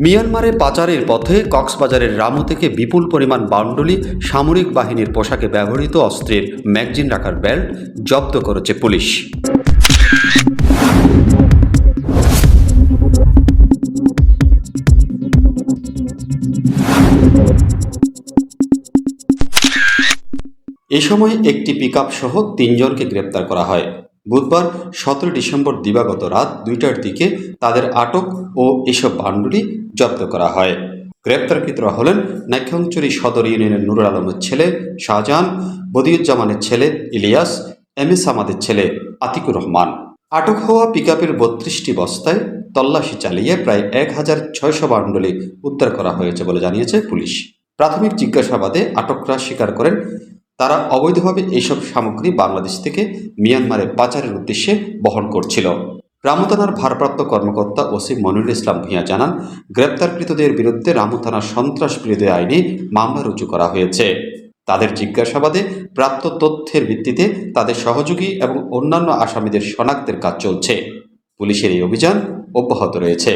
মিয়ানমারে পাচারের পথে কক্সবাজারের রামু থেকে বিপুল পরিমাণ বান্ডুলি সামরিক বাহিনীর পোশাকে ব্যবহৃত অস্ত্রের ম্যাগজিন রাখার বেল্ট জব্দ করেছে পুলিশ। এ সময় একটি পিকআপ সহ ৩ জনকে গ্রেপ্তার করা হয়। বুধবার ১৭ ডিসেম্বর দিবাগত রাত ২টার দিকে তাদের আটক ও এসব বান্ডুলি জব্দ করা হয়। গ্রেপ্তারকৃতরা হলেন নাইক্ষ্যংছড়ি সদর ইউনিয়নের নুরুল আলমের ছেলে শাহজাহান, বদিউজ্জামানের ছেলে ইলিয়াস, এম এ সামাদের ছেলে আতিকুর রহমান। আটক হওয়া পিকআপের ৩২টি বস্তায় তল্লাশি চালিয়ে প্রায় ১,৬০০ বান্ডুলি উদ্ধার করা হয়েছে বলে জানিয়েছে পুলিশ। প্রাথমিক জিজ্ঞাসাবাদে আটকরা স্বীকার করেন তারা অবৈধভাবে এইসব সামগ্রী বাংলাদেশ থেকে মিয়ানমারে পাচারের উদ্দেশ্যে বহন করছিল। রামু থানার ভারপ্রাপ্ত কর্মকর্তা ওসি মনিরুল ইসলাম ভূঁইয়া জানান, গ্রেপ্তারকৃতদের বিরুদ্ধে রামু থানার সন্ত্রাস বিরোধী আইনে মামলা রুজু করা হয়েছে। তাদের জিজ্ঞাসাবাদে প্রাপ্ত তথ্যের ভিত্তিতে তাদের সহযোগী এবং অন্যান্য আসামিদের শনাক্তের কাজ চলছে। পুলিশের এই অভিযান অব্যাহত রয়েছে।